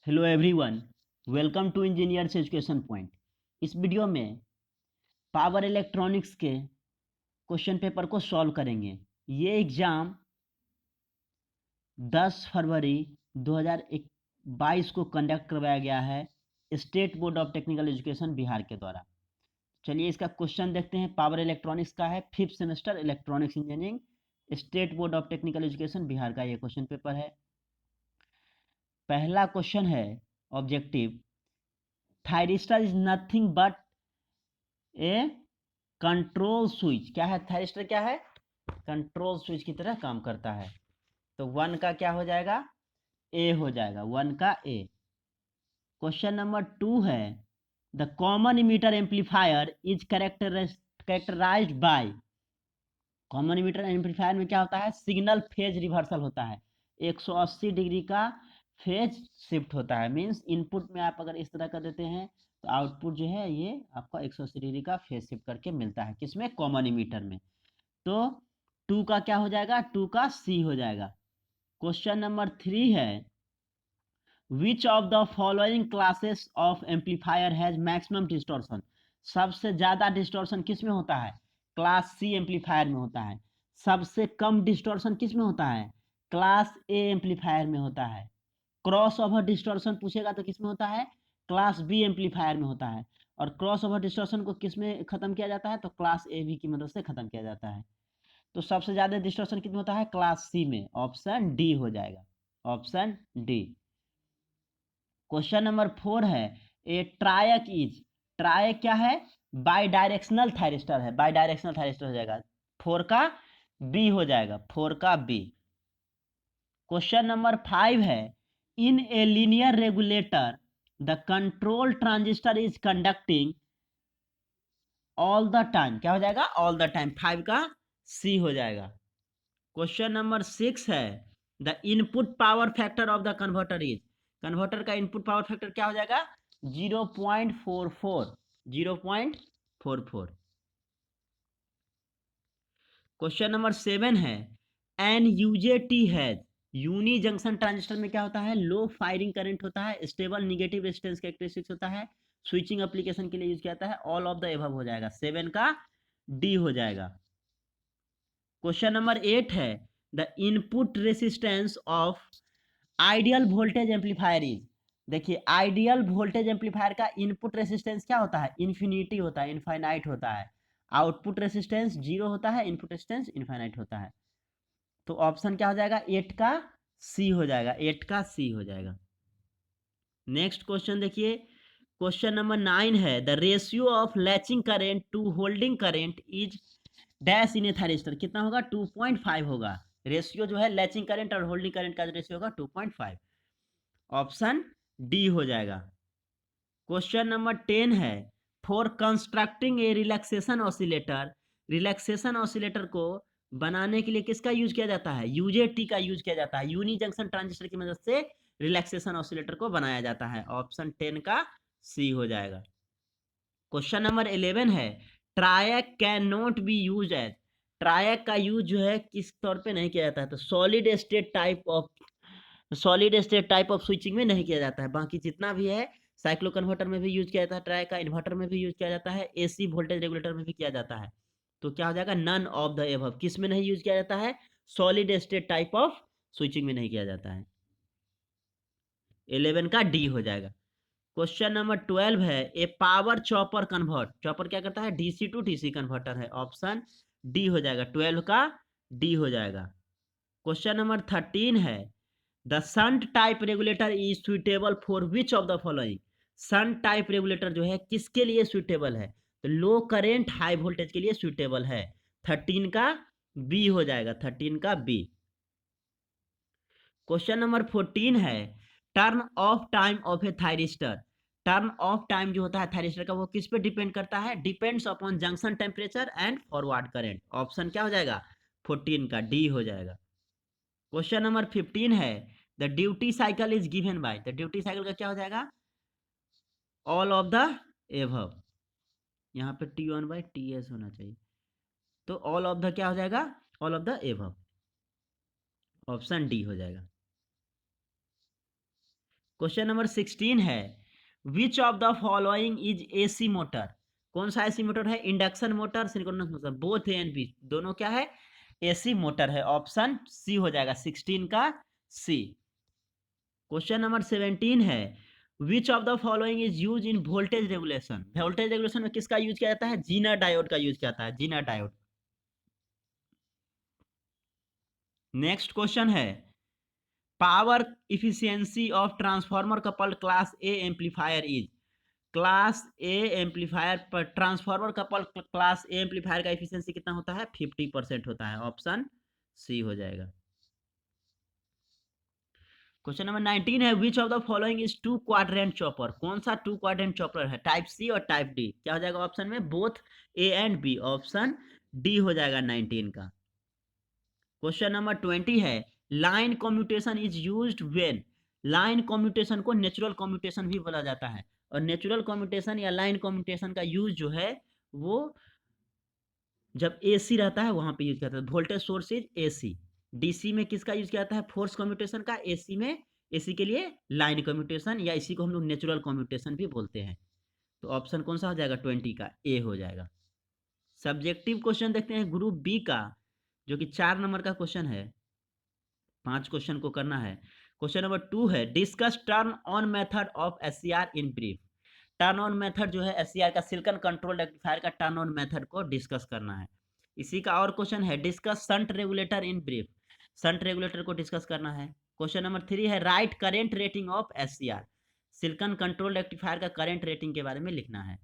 Hello everyone, welcome to engineers education point. इस video में power electronics के question paper को सॉल्व करेंगे। ये एग्ज़ाम 10 फरवरी 2022 को कंडक्ट करवाया गया है state board of technical education Bihar के द्वारा। चलिए इसका क्वेश्चन देखते हैं। पावर इलेक्ट्रॉनिक्स का है, 5th semester electronics engineering, state board of technical education Bihar का ये क्वेश्चन पेपर है। पहला क्वेश्चन है objective, thyristor is nothing but A control switch. क्या है थायरिस्टर? क्या है? कंट्रोल स्विच की तरह काम करता है। तो 1 का क्या हो जाएगा? ए हो जाएगा, 1 का ए। क्वेश्चन नंबर 2 है, the common emitter amplifier is characterized by. Common emitter amplifier में क्या होता है? सिग्नल फेज रिवर्सल होता है, 180 डिग्री का फेज शिफ्ट होता है। मीन्स इनपुट में आप अगर इस तरह कर देते हैं तो आउटपुट जो है ये आपको 180 डिग्री का फेज शिफ्ट करके मिलता है। किसमें? कॉमन इमीटर में। तो 2 का क्या हो जाएगा? 2 का सी हो जाएगा। क्वेश्चन नंबर 3 है, which of the following classes of amplifier has maximum distortion. सबसे ज्यादा डिस्टॉर्शन किस में होता है? क्लास सी एम्पलीफायर में होता है। सबसे कम डिस्टॉर्शन किस में होता है? क्लास ए एम्पलीफायर में होता है। क्रॉस ओवर डिस्टॉर्शन पूछेगा तो किस में होता है? क्लास बी एम्पलीफायर में होता है। और क्रॉस ओवर डिस्टॉर्शन को किस में खत्म किया जाता है? तो क्लास ए बी की मदद से खत्म किया जाता है। तो सबसे ज्यादा डिस्टॉर्शन कितना होता है? क्लास सी में। ऑप्शन डी हो जाएगा, ऑप्शन डी। क्वेश्चन नंबर 4 है, ए ट्रायक इज। ट्रायक क्या है? बाई डायरेक्शनल थायरिस्टर है, बाई डायरेक्शनल थायरिस्टर हो जाएगा। 4 का बी हो जाएगा, 4 का बी। क्वेश्चन नंबर 5 है, in a linear regulator the control transistor is conducting all the time. क्या हो जाएगा? All the time. 5 का सी हो जाएगा। क्वेश्चन नंबर 6 है, the input power factor of the converter is. Converter का इनपुट पावर फैक्टर क्या हो जाएगा? 0.44, 0.44। क्वेश्चन नंबर 7 है, an UJT has. Unijunction transistor में क्या होता है? लो फायरिंग करंट होता है, स्टेबल निगेटिव रेजिस्टेंस कैरेक्टरिस्टिक्स होता है, स्विचिंग एप्लीकेशन के लिए यूज किया जाता है। ऑल ऑफ द एबव हो जाएगा, 7 का डी हो जाएगा। क्वेश्चन नंबर 8 है, the input resistance of ideal voltage amplifier is. देखिए आइडियल वोल्टेज एम्पलीफायर का इनपुट रेसिस्टेंस क्या होता है? इन्फिनिटी होता है, इनफाइनाइट होता है। आउटपुट रेसिस्टेंस 0 होता है, इनपुट रेसिस्टेंस इनफाइनाइट होता है। तो ऑप्शन क्या हो जाएगा? 8 का सी हो जाएगा, 8 का सी हो जाएगा। नेक्स्ट क्वेश्चन देखिए, क्वेश्चन नंबर 9 है, the ratio of latching current to holding current is dash in a thyristor. कितना होगा? 2.5 होगा। रेशियो जो है लैचिंग करंट और होल्डिंग करंट का रेशियो होगा 2.5। ऑप्शन डी हो जाएगा। क्वेश्चन नंबर 10 है, for constructing A relaxation oscillator. Relaxation oscillator को बनाने के लिए किसका यूज किया जाता है? यूजेटी का यूज किया जाता है। यूनी जंक्शन ट्रांजिस्टर की मदद से रिलैक्सेशन ऑसिलेटर को बनाया जाता है। ऑप्शन 10 का सी हो जाएगा। क्वेश्चन नंबर 11 है, triac can not be use as. Triac का यूज जो है किस तौर पे नहीं किया जाता है? तो solid state type of switching में नहीं किया जाता है। बाकी जितना भी है, साइक्लो कन्वर्टर में भी यूज किया जाता है ट्रायक का, इन्वर्टर में भी यूज किया जाता है, एसी वोल्टेज रेगुलेटर में भी किया जाता है। तो क्या हो जाएगा? None of the above. किस में नहीं यूज किया जाता है? Solid state type of switching में नहीं किया जाता है। 11 का डी हो जाएगा। क्वेश्चन नंबर 12 है, ए पावर चॉपर कन्वर्ट। चॉपर क्या करता है? डीसी टू डीसी कन्वर्टर है। ऑप्शन डी हो जाएगा, 12 का डी हो जाएगा। क्वेश्चन नंबर 13 है, the shunt type regulator is suitable for which of the following. Shunt type regulator जो है किसके लिए सुइटेबल है? तो लो करेंट हाई वोल्टेज के लिए सुइटेबल है। 13 का बी हो जाएगा, 13 का बी। क्वेश्चन नंबर 14 है, turn off time of a thyristor. Turn off time जो होता है थायरिस्टर का वो किस पे डिपेंड करता है? Depends upon junction temperature and forward current. Option क्या हो जाएगा? 14 का डी हो जाएगा। क्वेश्चन नंबर 15 है, the duty cycle is given by. The duty cycle का क्या हो जाएगा? All of the above. यहाँ पे T1 बाई TS होना चाहिए। तो ऑल ऑफ द क्या हो जाएगा? All of the above. Option D हो जाएगा। क्वेश्चन नंबर 16 है, which of the following is AC motor? कौन सा एसी मोटर है? Induction motor, synchronous motor, both A and B, दोनों क्या है? एसी मोटर है। ऑप्शन सी हो जाएगा 16 का सी। क्वेश्चन नंबर 17 है, which of the following is use in voltage regulation? Voltage regulation में किसका यूज किया जाता है? जीना डायोड का यूज किया जाता है, जीना डायोड। नेक्स्ट क्वेश्चन है, power efficiency of transformer coupled class A amplifier is? Class A amplifier पर transformer couple class A amplifier का एफिशिएंसी कितना होता है? 50% होता है। ऑप्शन सी हो जाएगा। क्वेश्चन नंबर 19 है, which of the following is two quadrant chopper? कौन सा टू क्वाड्रेंट चॉपर है? टाइप सी और टाइप डी। क्या हो जाएगा ऑप्शन में? Both A and B. Option D हो जाएगा 19 का। क्वेश्चन नंबर 20 है, line commutation is used when? Line commutation को नेचुरल कम्यूटेशन भी बोला जाता है, और नेचुरल कम्यूटेशन या लाइन कम्यूटेशन का यूज जो है वो जब एसी रहता है वहां पे यूज किया जाता है। Voltage source is AC. DC में किसका यूज किया जाता है? फोर्स कम्यूटेशन का। एसी में, एसी के लिए लाइन कम्यूटेशन, या इसी को हम लोग नेचुरल कम्यूटेशन भी बोलते हैं। तो ऑप्शन कौन सा हो जाएगा? 20 का ए हो जाएगा। सब्जेक्टिव क्वेश्चन देखते हैं ग्रुप बी का, जो कि 4 नंबर का क्वेश्चन है। 5 क्वेश्चन को करना है। क्वेश्चन नंबर 2 है, discuss turn on method of SCR in brief. Turn on method जो है एससीआर का, सिलिकॉन कंट्रोल रेक्टिफायर का टर्न ऑन मेथड को डिस्कस करना है। इसी का और क्वेश्चन है, discuss shunt regulator in brief. Shunt regulator को डिस्कस करना है। क्वेश्चन नंबर 3 है, right current rating of SCR. Silicon control rectifier का करंट रेटिंग के बारे में लिखना है।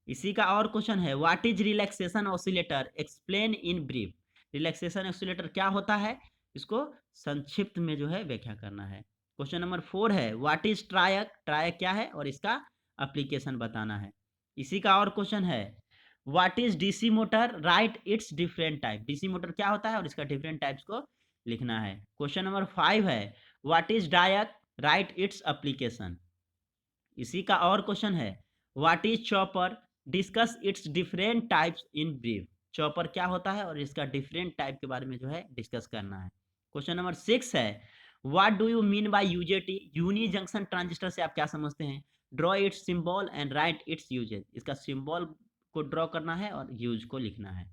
इसी का और क्वेश्चन है, what is relaxation oscillator, explain in brief. Relaxation oscillator क्या होता है, इसको संक्षिप्त में जो है व्याख्या करना है। क्वेश्चन नंबर 4 है, व्हाट इज ट्रायक, ट्रायक क्या है और इसका एप्लीकेशन बताना है। इसी का और क्वेश्चन है, what is DC motor, right it's different type. DC motor क्या होता है और इसका डिफरेंट टाइप्स को लिखना है। क्वेश्चन नंबर 5 है, what is डायक, right its application. इसी का और क्वेश्चन है, what is chopper, discuss it's different types in brief. Chopper क्या होता है और इसका डिफरेंट टाइप के बारे में जो है डिस्कस करना है। क्वेश्चन नंबर 6 है, what do you mean by UJT, unijunction transistor से आप क्या समझते हैं? Draw its symbol and write its uses. इसका सिंबल को ड्रॉ करना है और यूज को लिखना है।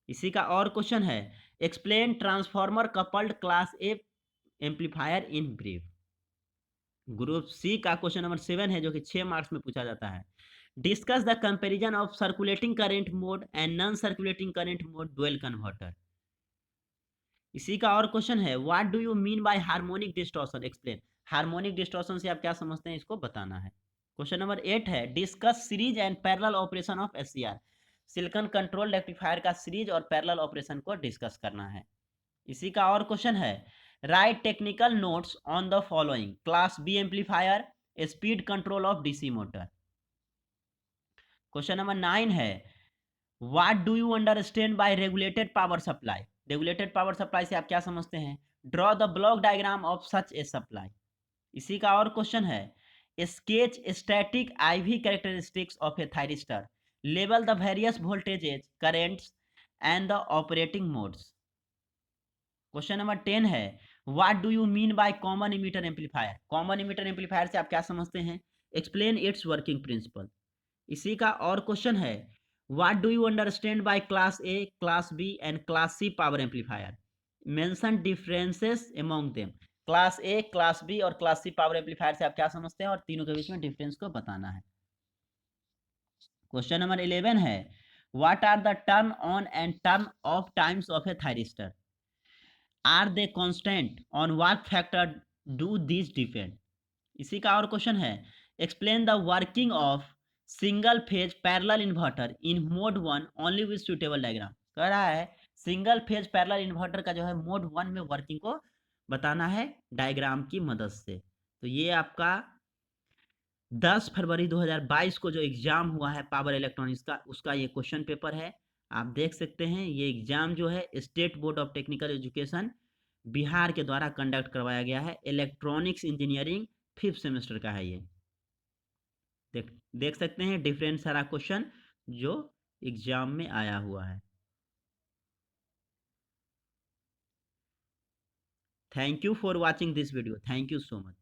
इसी का और क्वेश्चन है, explain transformer coupled class A amplifier in brief. Group C का क्वेश्चन नंबर 7 है, जो कि 6 मार्क्स में पूछा जाता है। Discuss the comparison of circulating current mode and non circulating current mode dual converter. इसी का और क्वेश्चन है, what do you mean bye harmonic distortion, explain. Harmonic distortion से आप क्या समझते हैं, इसको बताना है। क्वेश्चन नंबर 8 है, discuss series and parallel operation of SCR. Silicon control rectifier का सीरीज और पैरेलल ऑपरेशन को डिस्कस करना है। इसी का और क्वेश्चन है, write technical notes on the following, class B amplifier, speed control of DC motor. Question number 9 है, what do you understand by regulated power supply. Regulated power supply से आप क्या समझते हैं? Draw the block diagram of such a supply. इसी का और question है, sketch static IV characteristics of a thyristor, label the various voltages, currents and the operating modes. Question number 10 है, what do you mean by common emitter amplifier. Common emitter amplifier से आप क्या समझते हैं? Explain its working principle. इसी का और question है, what do you understand by class A, class B and class C power amplifier, mention differences among them. Class A, class B और क्लास सी पावर एम्पलीफायर से आप क्या समझते हैं और तीनों के बीच में डिफरेंस को बताना है। क्वेश्चन नंबर 11 है, what are the turn on and turn off times of a thyristor, are they constant, on what factor do this depend. इसी का और क्वेश्चन है, explain the working of single phase parallel inverter in mode 1 only with suitable diagram. कह रहा है single phase parallel inverter का जो है मोड 1 में वर्किंग को बताना है डायग्राम की मदद से। तो ये आपका 10 फरवरी 2022 को जो एग्जाम हुआ है पावर इलेक्ट्रॉनिक्स का, उसका ये क्वेश्चन पेपर है। आप देख सकते हैं ये एग्जाम जो है state board of technical education Bihar के द्वारा कंडक्ट करवाया गया है। इलेक्ट्रॉनिक्स इंजीनियरिंग 5th सेमेस्टर का है ये। देख सकते हैं डिफरेंट सारा क्वेश्चन जो एग्जाम में आया हुआ है। Thank you for watching this video, thank you so much.